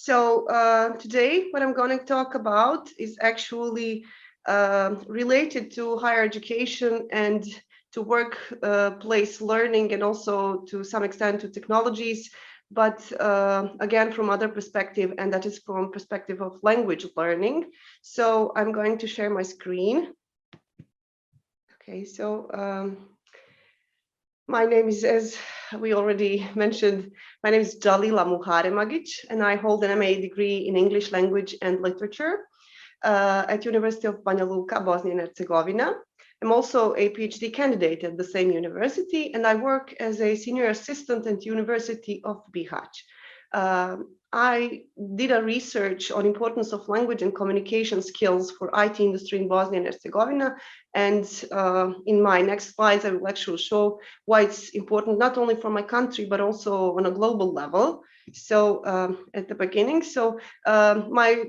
Today, what I'm going to talk about is actually related to higher education and to workplace learning, and also to some extent to technologies, but again from other perspective, and that is from perspective of language learning. So I'm going to share my screen. Okay, my name is, as we already mentioned, my name is Dzalila Muharemagic, and I hold an MA degree in English language and literature at University of Banja Luka, Bosnia and Herzegovina. I'm also a PhD candidate at the same university, and I work as a senior assistant at University of Bihać. I did a research on importance of language and communication skills for IT industry in Bosnia and Herzegovina. And in my next slides, I will actually show why it's important, not only for my country, but also on a global level. So at the beginning, my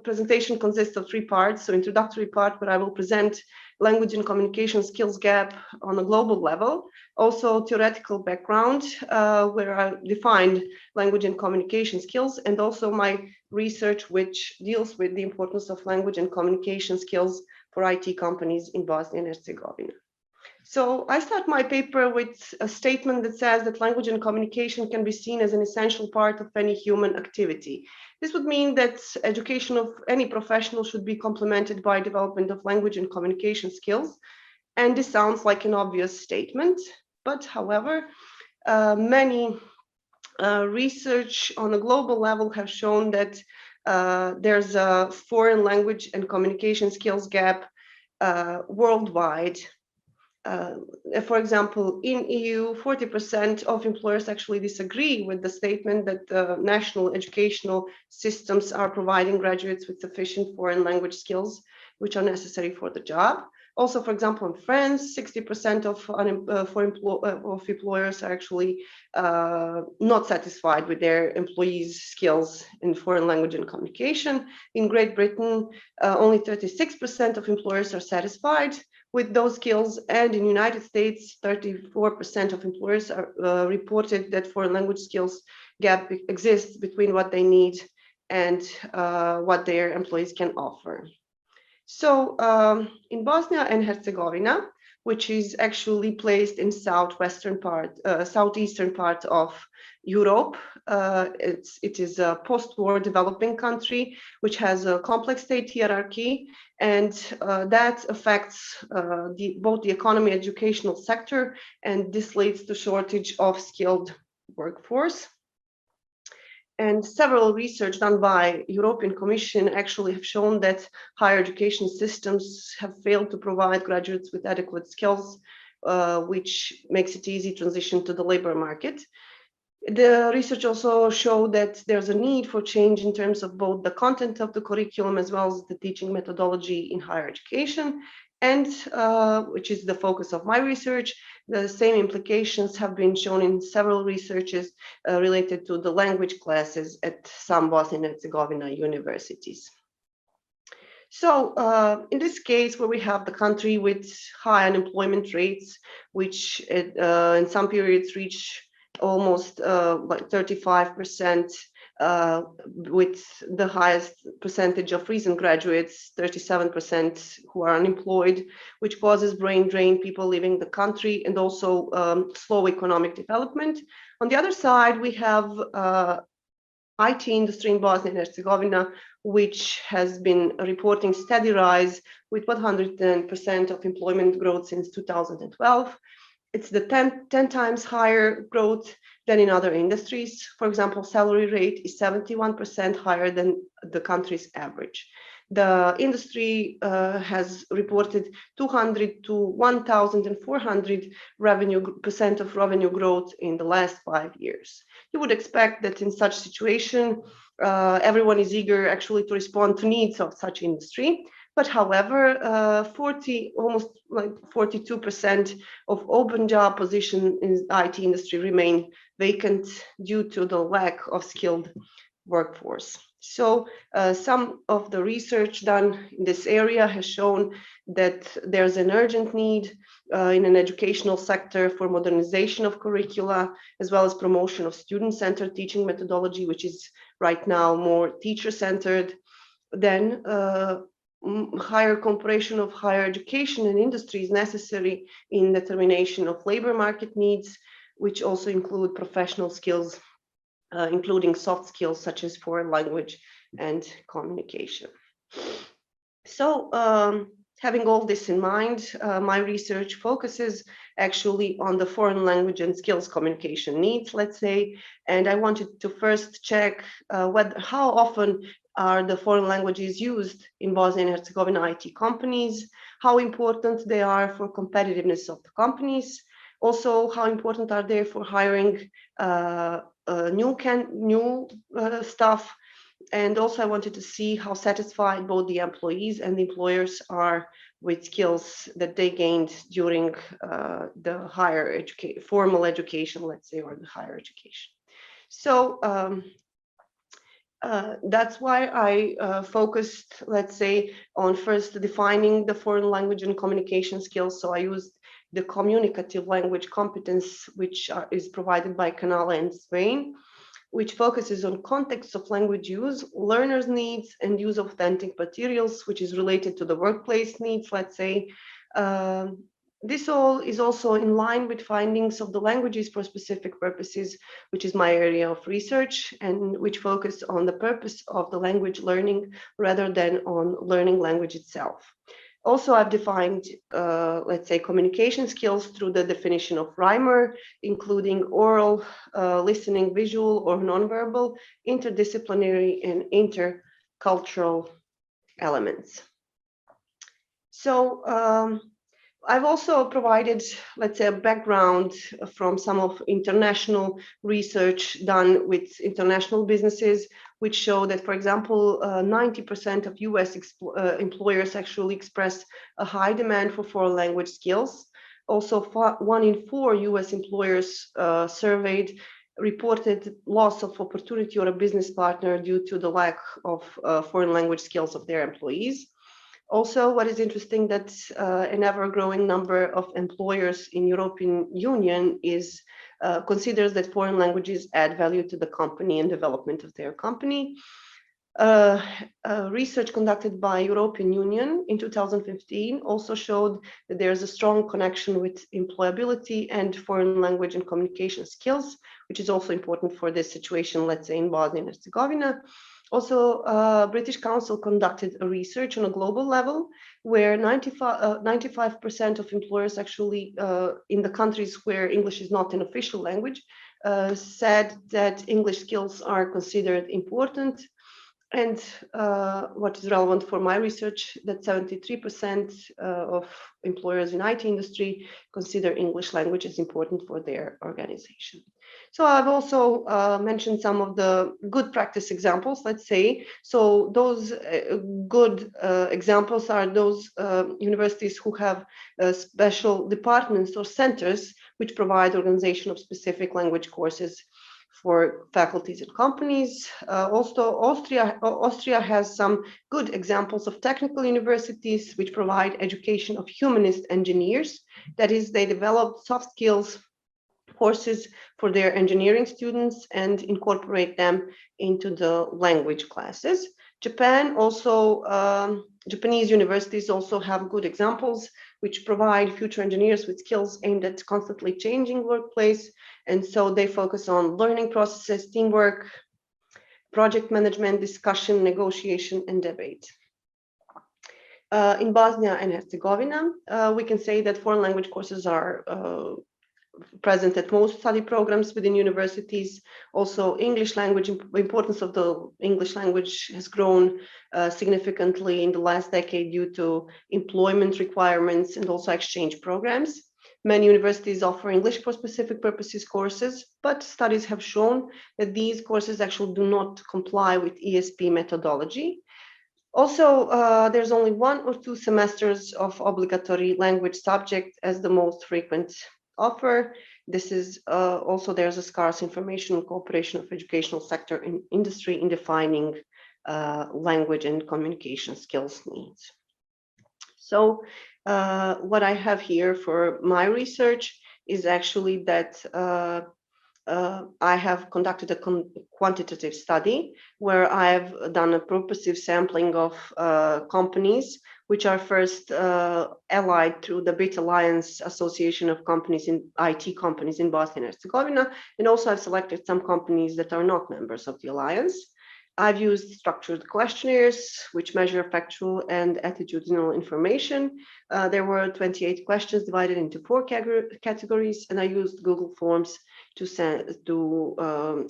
presentation consists of 3 parts. So introductory part, where I will present language and communication skills gap on a global level. Also theoretical background, where I defined language and communication skills, and also my research, which deals with the importance of language and communication skills for IT companies in Bosnia and Herzegovina. So I start my paper with a statement that says that language and communication can be seen as an essential part of any human activity. This would mean that education of any professional should be complemented by development of language and communication skills. And this sounds like an obvious statement, but however, many research on a global level have shown that there's a foreign language and communication skills gap worldwide. For example, in EU, 40% of employers actually disagree with the statement that the national educational systems are providing graduates with sufficient foreign language skills, which are necessary for the job. Also, for example, in France, 60% of employers are actually not satisfied with their employees' skills in foreign language and communication. In Great Britain, only 36% of employers are satisfied with those skills, and in the United States, 34% of employers are reported that foreign language skills gap exists between what they need and what their employees can offer. So in Bosnia and Herzegovina, which is actually placed in southeastern part of Europe, it is a post-war developing country which has a complex state hierarchy, and that affects both the economy and educational sector, and this leads to shortage of skilled workforce. And several research done by European Commission actually have shown that higher education systems have failed to provide graduates with adequate skills, which makes it easy transition to the labor market. The research also showed that there's a need for change in terms of both the content of the curriculum as well as the teaching methodology in higher education, and which is the focus of my research. The same implications have been shown in several researches related to the language classes at some Bosnia and Herzegovina universities. So in this case, where we have the country with high unemployment rates, which in some periods reach almost like 35%, with the highest percentage of recent graduates, 37%, who are unemployed, which causes brain drain, people leaving the country, and also slow economic development. On the other side, we have IT industry in Bosnia and Herzegovina, which has been reporting steady rise with 110% of employment growth since 2012. It's the 10 times higher growth than in other industries. For example, salary rate is 71% higher than the country's average. The industry has reported 200 to 1,400% of revenue growth in the last 5 years. You would expect that in such situation, everyone is eager actually to respond to needs of such industry. But however, almost like 42% of open job positions in the IT industry remain vacant due to the lack of skilled workforce. So some of the research done in this area has shown that there's an urgent need in an educational sector for modernization of curricula, as well as promotion of student-centered teaching methodology, which is right now more teacher-centered. Then higher cooperation of higher education and industry is necessary in determination of labor market needs, which also include professional skills, including soft skills such as foreign language and communication. So having all this in mind, my research focuses actually on the foreign language and skills communication needs, let's say, and I wanted to first check how often are the foreign languages used in Bosnia and Herzegovina IT companies, how important they are for competitiveness of the companies, also how important are they for hiring new staff. And also I wanted to see how satisfied both the employees and the employers are with skills that they gained during the formal education, let's say, or the higher education. So that's why I focused, let's say, on first defining the foreign language and communication skills. So I used the communicative language competence, which is provided by Canala and Spain, which focuses on context of language use, learners' needs, and use of authentic materials, which is related to the workplace needs, let's say. This all is also in line with findings of the languages for specific purposes, which is my area of research, and which focus on the purpose of the language learning rather than on learning language itself. Also, I've defined, let's say, communication skills through the definition of rhymer, including oral, listening, visual, or nonverbal, interdisciplinary, and intercultural elements. So I've also provided, let's say, a background from some of international research done with international businesses, which show that, for example, 90% of US employers actually express a high demand for foreign language skills. Also, 1 in 4 US employers surveyed reported loss of opportunity or a business partner due to the lack of foreign language skills of their employees. Also, what is interesting that an ever-growing number of employers in European Union considers that foreign languages add value to the company and development of their company. Research conducted by European Union in 2015 also showed that there's a strong connection with employability and foreign language and communication skills, which is also important for this situation, let's say, in Bosnia and Herzegovina. Also, British Council conducted a research on a global level where 95% of employers actually in the countries where English is not an official language said that English skills are considered important. And what is relevant for my research, that 73% of employers in IT industry consider English language as important for their organization. So I've also mentioned some of the good practice examples, let's say. So those good examples are those universities who have special departments or centers which provide organization of specific language courses for faculties and companies. Also, Austria has some good examples of technical universities which provide education of humanist engineers. That is, they develop soft skills courses for their engineering students and incorporate them into the language classes. Japan also, Japanese universities also have good examples which provide future engineers with skills aimed at constantly changing workplace. And so they focus on learning processes, teamwork, project management, discussion, negotiation, and debate. In Bosnia and Herzegovina, we can say that foreign language courses are present at most study programs within universities. Also, English language, importance of the English language has grown significantly in the last decade due to employment requirements and also exchange programs. Many universities offer English for specific purposes courses, but studies have shown that these courses actually do not comply with ESP methodology. Also, there's only 1 or 2 semesters of obligatory language subject as the most frequent offer. This is also, there's a scarce information and cooperation of educational sector and industry in defining language and communication skills needs. So what I have here for my research is actually that I have conducted a quantitative study where I've done a purposive sampling of companies which are first allied through the BIT Alliance Association of Companies in IT companies in Bosnia and Herzegovina, and also I've selected some companies that are not members of the alliance. I've used structured questionnaires which measure factual and attitudinal information. There were 28 questions divided into 4 categories, and I used Google Forms to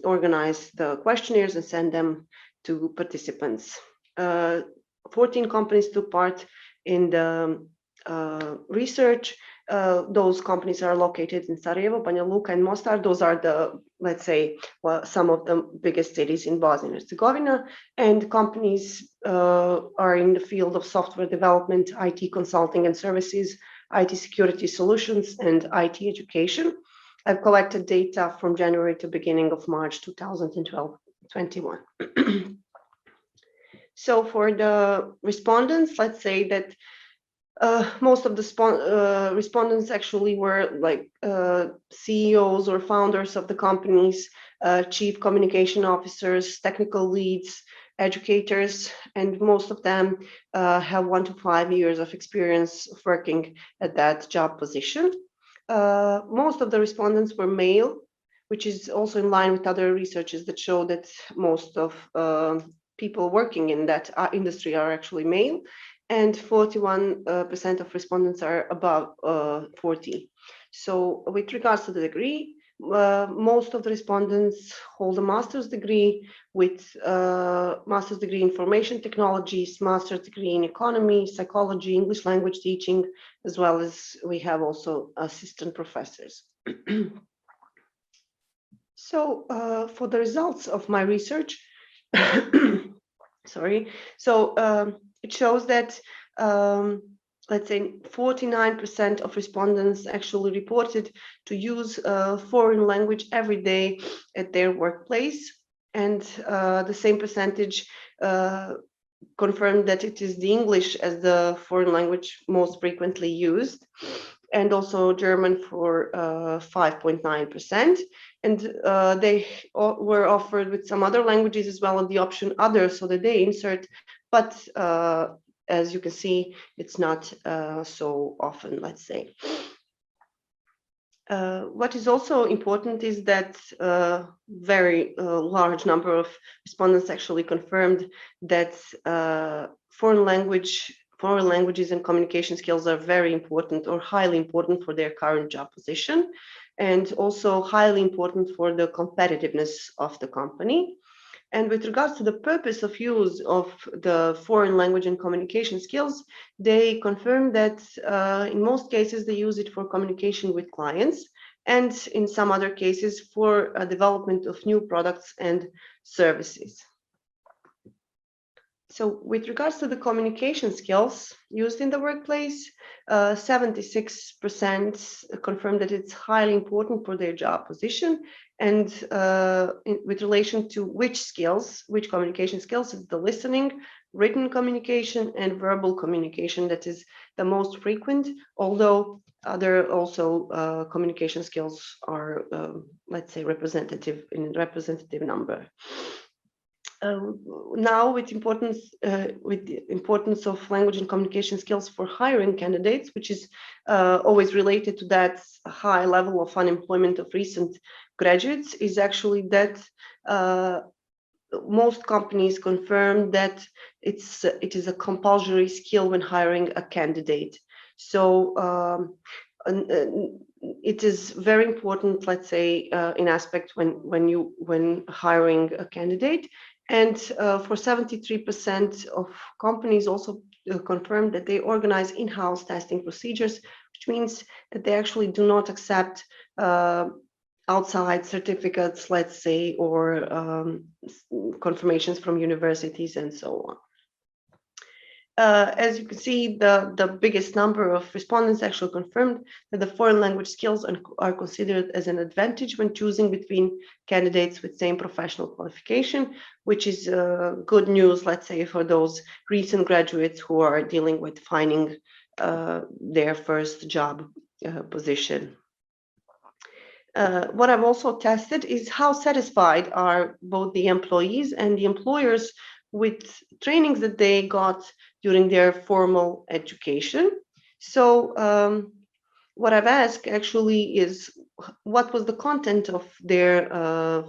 organize the questionnaires and send them to participants. 14 companies took part in the research. Those companies are located in Sarajevo, Banja Luka, and Mostar. Those are the, let's say, some of the biggest cities in Bosnia and Herzegovina. And companies are in the field of software development, IT consulting and services, IT security solutions, and IT education. I've collected data from January to beginning of March 2021. So for the respondents, let's say that most of the respondents actually were like CEOs or founders of the companies, chief communication officers, technical leads, educators, and most of them have 1 to 5 years of experience of working at that job position. Most of the respondents were male, which is also in line with other researches that show that most of people working in that industry are actually male, and 41% of respondents are above 40. So with regards to the degree, most of the respondents hold a master's degree with master's degree in information technologies, master's degree in economy, psychology, English language teaching, as well as we have also assistant professors. So for the results of my research, sorry, so it shows that let's say 49% of respondents actually reported to use a foreign language every day at their workplace, and the same percentage confirmed that it is the English as the foreign language most frequently used, and also German for 5.9%. And they were offered with some other languages as well, and the option other, so that they insert, but as you can see, it's not so often, let's say. What is also important is that very large number of respondents actually confirmed that foreign languages and communication skills are very important or highly important for their current job position, and also highly important for the competitiveness of the company. And with regards to the purpose of use of the foreign language and communication skills, they confirm that in most cases they use it for communication with clients, and in some other cases for development of new products and services. So with regards to the communication skills used in the workplace, 76% confirm that it's highly important for their job position. And with relation to which communication skills, is the listening, written communication, and verbal communication that is the most frequent, although other also communication skills are, let's say, representative number. Now, with the importance of language and communication skills for hiring candidates, which is always related to that high level of unemployment of recent graduates, is actually that most companies confirm that it is a compulsory skill when hiring a candidate. So it is very important, let's say, in aspect when hiring a candidate. And for 73% of companies also confirm that they organize in-house testing procedures, which means that they actually do not accept outside certificates, let's say, or confirmations from universities and so on. As you can see, the biggest number of respondents actually confirmed that the foreign language skills are considered as an advantage when choosing between candidates with same professional qualification, which is good news, let's say, for those recent graduates who are dealing with finding their first job position. What I've also tested is how satisfied are both the employees and the employers with trainings that they got during their formal education. So what I've asked actually is what was the content of their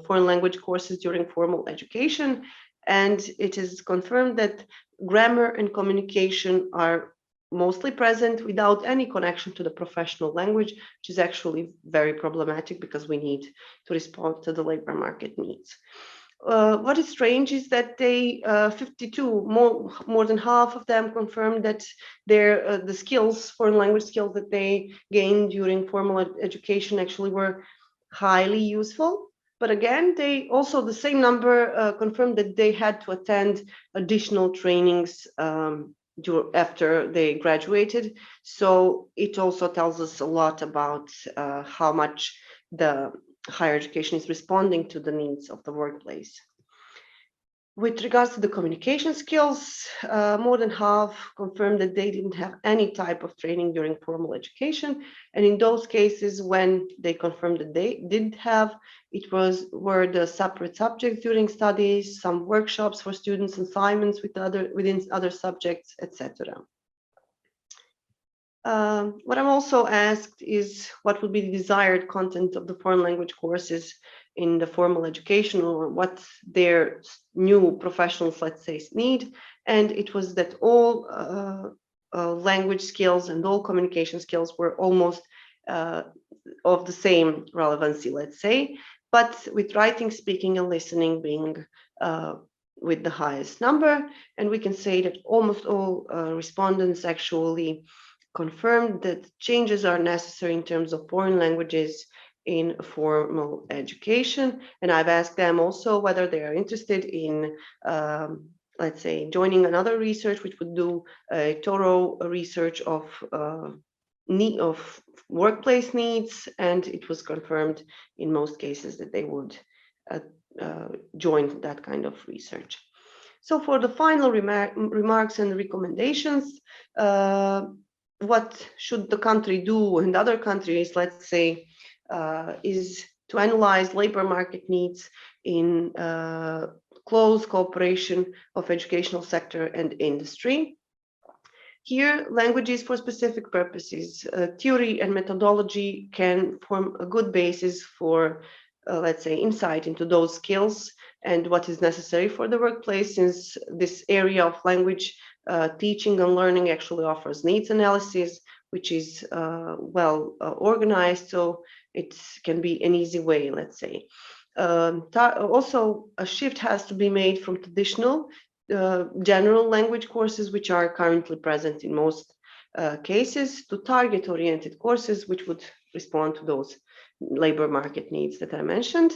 foreign language courses during formal education, and it is confirmed that grammar and communication are mostly present without any connection to the professional language, which is actually very problematic because we need to respond to the labor market needs. What is strange is that they 52 more than half of them confirmed that their the skills, foreign language skills that they gained during formal education actually were highly useful. But again, they also the same number confirmed that they had to attend additional trainings after they graduated. So it also tells us a lot about how much the higher education is responding to the needs of the workplace. With regards to the communication skills, more than half confirmed that they didn't have any type of training during formal education. And in those cases, when they confirmed that they did have, were the separate subjects during studies, some workshops for students, assignments within other subjects, etc. What I'm also asked is what would be the desired content of the foreign language courses in the formal education, or what their new professionals, let's say, need. And it was that all language skills and all communication skills were almost of the same relevancy, let's say, but with writing, speaking, and listening being with the highest number. And we can say that almost all respondents actually confirmed that changes are necessary in terms of foreign languages in formal education. And I've asked them also whether they are interested in, let's say, joining another research, which would do a thorough research of workplace needs. And it was confirmed in most cases that they would join that kind of research. So for the final remarks and recommendations, what should the country do, and other countries, let's say, is to analyze labor market needs in close cooperation of educational sector and industry. Here, languages for specific purposes, theory and methodology can form a good basis for, let's say, insight into those skills and what is necessary for the workplace, since this area of language teaching and learning actually offers needs analysis, which is well organized, so it can be an easy way, let's say. Also, a shift has to be made from traditional general language courses, which are currently present in most cases, to target-oriented courses, which would respond to those labor market needs that I mentioned.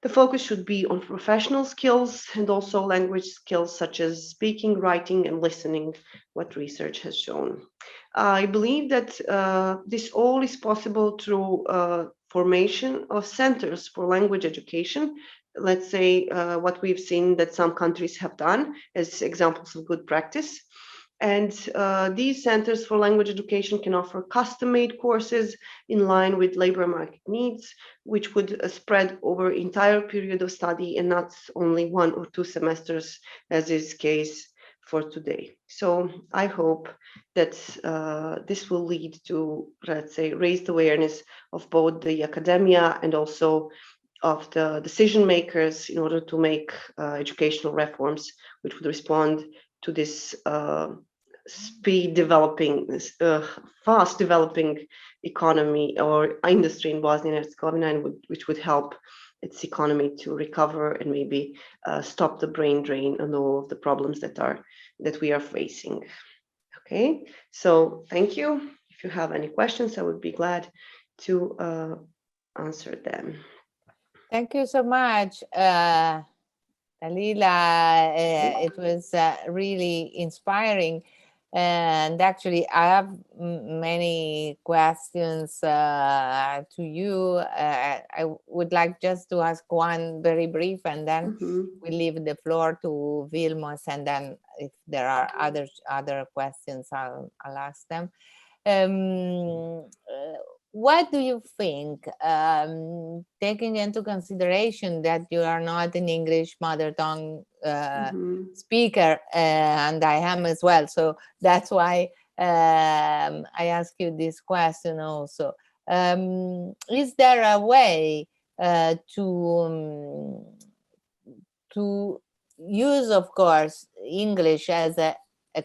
The focus should be on professional skills and also language skills such as speaking, writing, and listening, what research has shown. I believe that this all is possible through formation of centers for language education. Let's say what we've seen that some countries have done as examples of good practice. And these centers for language education can offer custom-made courses in line with labor market needs, which would spread over entire period of study and not only 1 or 2 semesters, as is case for today. So I hope that this will lead to, let's say, raised awareness of both the academia and also of the decision makers in order to make educational reforms which would respond to this fast developing economy or industry in Bosnia and Herzegovina, which would help its economy to recover and maybe stop the brain drain and all of the problems that we are facing. Okay, so thank you. If you have any questions, I would be glad to answer them. Thank you so much, Dzalila. It was really inspiring. And actually, I have many questions to you. I would like just to ask one very brief, and then we leave the floor to Vilmos, and then if there are other questions, I'll ask them. What do you think, taking into consideration that you are not an English mother tongue speaker, and I am as well, so that's why I ask you this question also. Is there a way to use, of course, English as a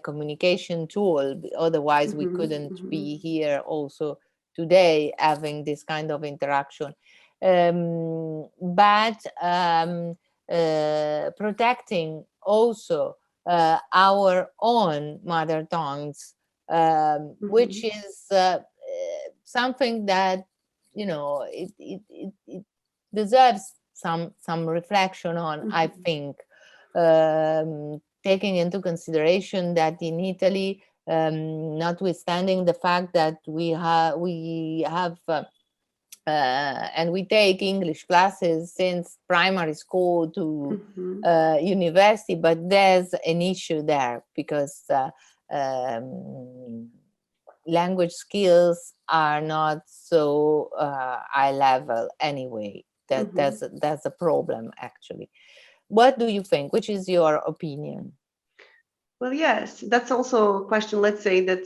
communication tool? Otherwise, we couldn't be here also today having this kind of interaction. But protecting also our own mother tongues, which is something that, you know, it deserves some reflection on, I think, taking into consideration that in Italy, notwithstanding the fact that we have and we take English classes since primary school to university, but there's an issue there because language skills are not so high level anyway. That's a problem, actually. What do you think? Which is your opinion? Well, yes, that's also a question. Let's say that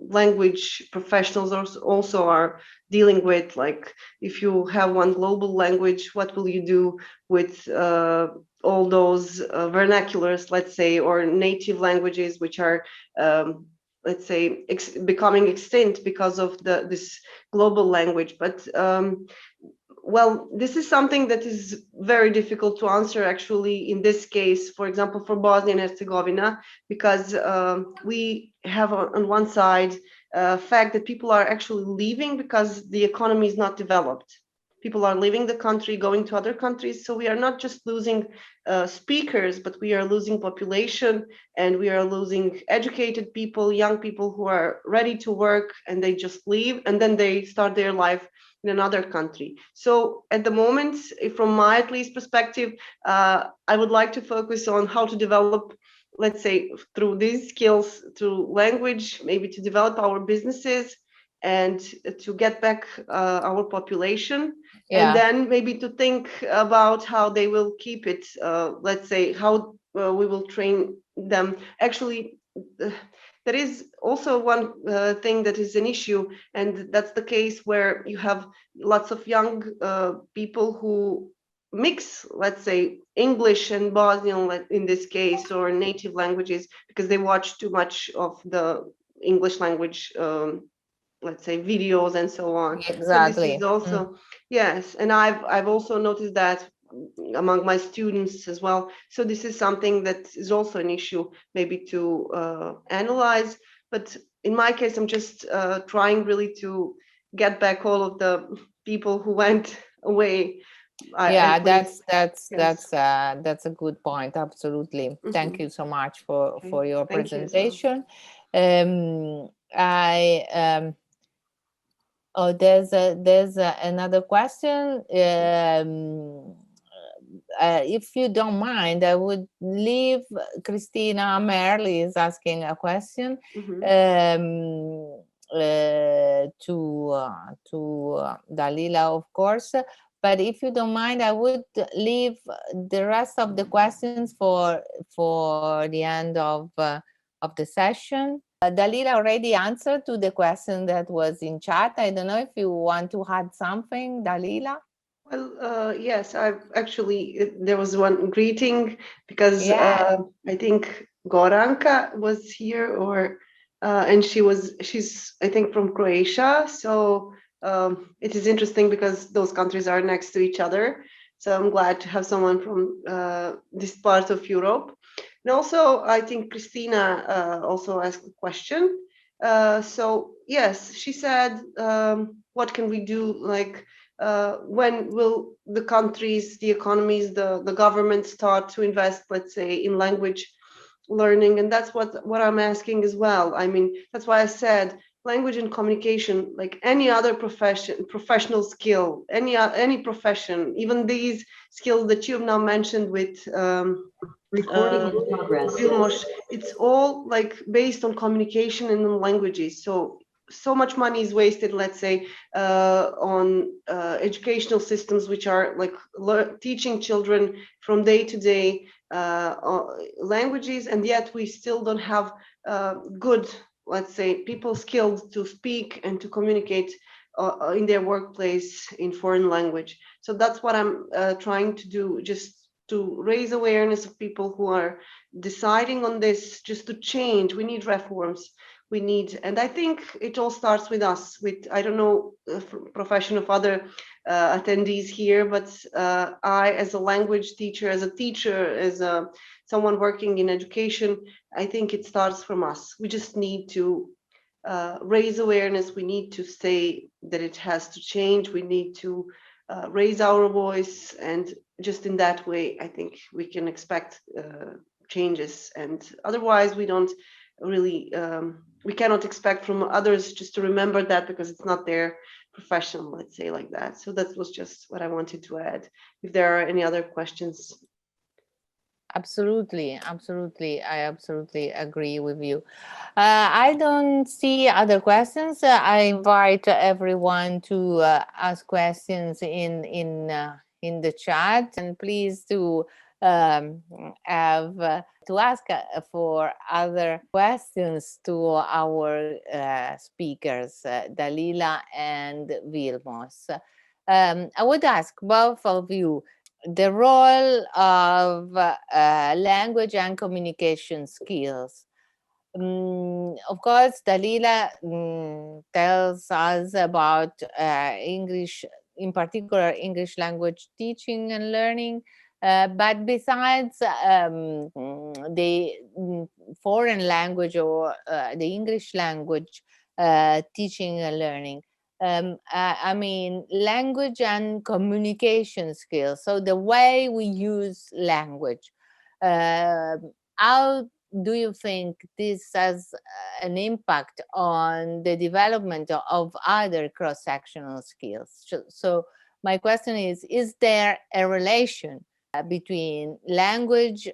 language professionals also are dealing with, like, if you have one global language, what will you do with all those vernaculars, let's say, or native languages, which are, let's say, becoming extinct because of this global language. But well, this is something that is very difficult to answer, actually, in this case, for example, for Bosnia and Herzegovina, because we have on one side fact that people are actually leaving because the economy is not developed. People are leaving the country, going to other countries. So we are not just losing speakers, but we are losing population, and we are losing educated people, young people who are ready to work, and they just leave, and then they start their life in another country. So at the moment, from my at least perspective, I would like to focus on how to develop, let's say, through these skills, through language, maybe to develop our businesses and to get back our population. And then maybe to think about how they will keep it, let's say, how we will train them. Actually, there is also one thing that is an issue, and that's the case where you have lots of young people who mix, let's say, English and Bosnian in this case, or native languages, because they watch too much of the English language, let's say, videos and so on. Exactly. So this is also, yes, and I've also noticed that among my students as well. So this is something that is also an issue maybe to analyze. But in my case, I'm just trying really to get back all of the people who went away. That's a good point. Absolutely. Thank you so much for your presentation. Oh, there's another question. If you don't mind, I would leave Christina Merli is asking a question to Dzalila, of course. But if you don't mind, I would leave the rest of the questions for the end of the session. Dzalila already answered to the question that was in chat. I don't know if you want to add something, Dzalila. Well, yes, there was one greeting because I think Goranka was here, or and she's I think from Croatia. So it is interesting because those countries are next to each other. So I'm glad to have someone from this part of Europe. And also, I think Christina also asked a question. So yes, she said, what can we do, like, when will the countries, the economies, the government start to invest, let's say, in language learning, and that's what I'm asking as well. I mean, that's why I said language and communication, like any other professional skill, any profession, even these skills that you have now mentioned with recording in progress. Vilmos, it's all like based on communication and on languages. So much money is wasted, let's say, on educational systems which are like teaching children from day to day languages, and yet we still don't have good, let's say, people skilled to speak and to communicate in their workplace in foreign language. So that's what I'm trying to do, just to raise awareness of people who are deciding on this, just to change. We need reforms. We need, and I think it all starts with us, with, I don't know, profession of other attendees here, but I, as a language teacher, as a teacher, as someone working in education, I think it starts from us. We just need to raise awareness. We need to say that it has to change. We need to raise our voice, and just in that way, I think we can expect changes. And otherwise, we don't really, we cannot expect from others just to remember that, because it's not their profession, let's say, like that. So that was just what I wanted to add. If there are any other questions. Absolutely, absolutely. I absolutely agree with you. I don't see other questions. I invite everyone to ask questions in the chat, and please to have to ask for other questions to our speakers, Dzalila and Vilmos. I would ask both of you the role of language and communication skills. Of course, Dzalila tells us about English, in particular, English language teaching and learning. But besides the foreign language or the English language teaching and learning, I mean, language and communication skills. So the way we use language, how do you think this has an impact on the development of other cross-sectional skills? So my question is there a relation between language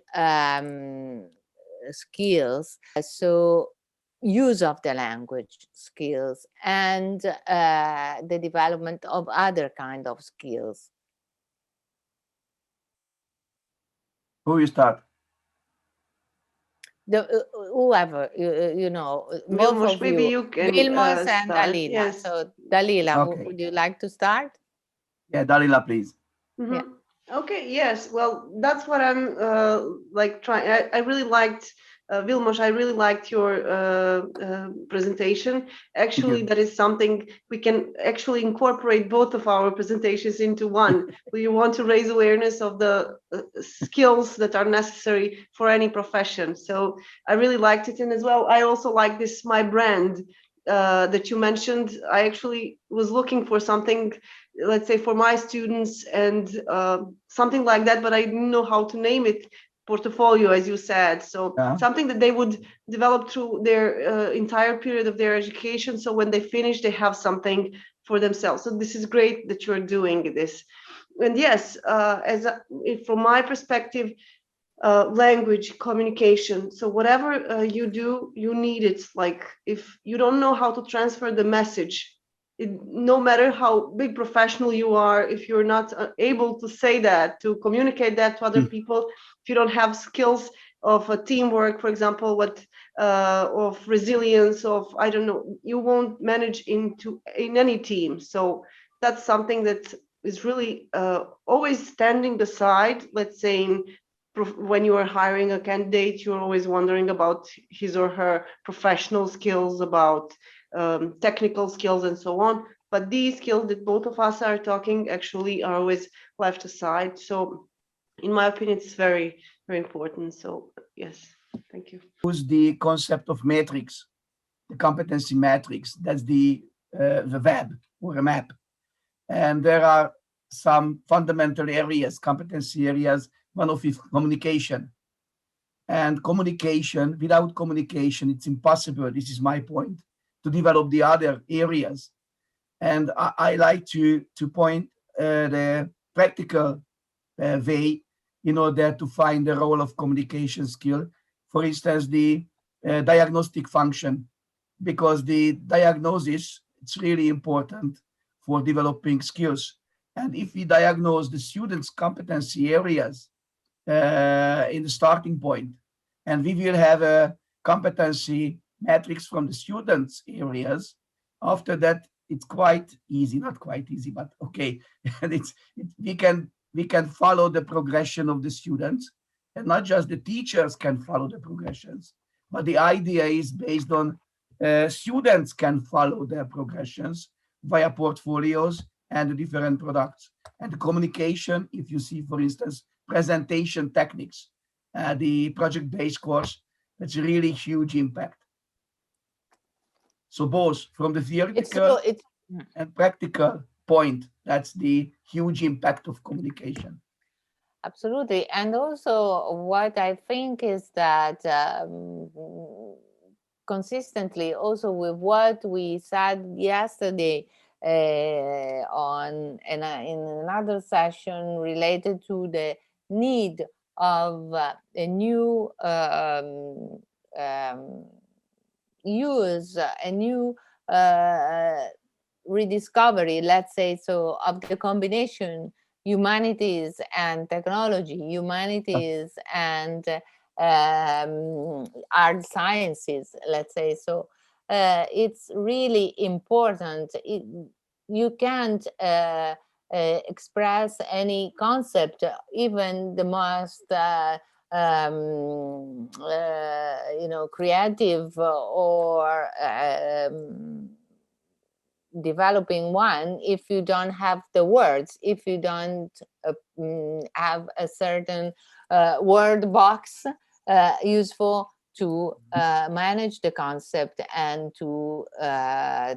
skills, so use of the language skills, and the development of other kind of skills? Who you start? Whoever, you know, both Vilmos, of maybe you can Vilmos and start. Dzalila. Yes. So Dzalila, Okay. would you like to start? Yeah, Dzalila, please. Mm-hmm. Yeah. Okay, yes. Well, that's what I'm like trying. I really liked, Vilmos, I really liked your presentation. Actually, that is something we can actually incorporate both of our presentations into one. We want to raise awareness of the skills that are necessary for any profession. So I really liked it. And as well, I also like this, my brand that you mentioned. I actually was looking for something, let's say, for my students, and something like that, but I didn't know how to name it. Portfolio, as you said. So something that they would develop through their entire period of their education. So when they finish, they have something for themselves. So this is great that you're doing this. And yes, from my perspective, language, communication. So whatever you do, you need it. Like, if you don't know how to transfer the message, no matter how big professional you are, if you're not able to say that, to communicate that to other people, if you don't have skills of teamwork, for example, of resilience, of, I don't know, you won't manage in any team. So that's something that is really always standing beside, let's say, when you are hiring a candidate, you're always wondering about his or her professional skills, about technical skills, and so on. But these skills that both of us are talking actually are always left aside. So in my opinion, it's very, very important. So yes, thank you. Use the concept of matrix, the competency matrix. That's the web or a map. And there are some fundamental areas, competency areas. One of it, communication. And communication, without communication, it's impossible, this is my point, to develop the other areas. And I like to point the practical way in order to find the role of communication skill. For instance, the diagnostic function, because the diagnosis, it's really important for developing skills. And if we diagnose the students' competency areas in the starting point, and we will have a competency matrix from the students' areas, after that, it's quite easy, not quite easy, but okay. And we can follow the progression of the students, and not just the teachers can follow the progressions, but the idea is based on students can follow their progressions via portfolios and the different products. And the communication, if you see, for instance, presentation techniques, the project-based course, that's a really huge impact. So both from the theoretical and practical point, that's the huge impact of communication. Absolutely. And also what I think is that consistently also with what we said yesterday in another session related to the need of a new use, a new rediscovery, let's say so, of the combination humanities and technology, humanities and art sciences, let's say so. It's really important. You can't express any concept, even the most creative or developing one, if you don't have the words, if you don't have a certain word box useful to manage the concept and to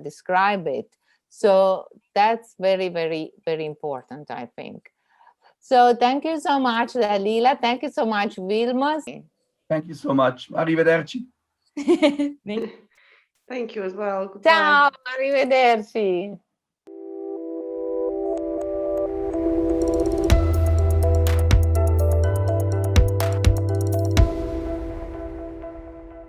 describe it. So that's very, very, very important, I think. So thank you so much, Dzalila. Thank you so much, Vilmos. Thank you so much. Arrivederci. Thank you as well. Goodbye. Ciao, arrivederci.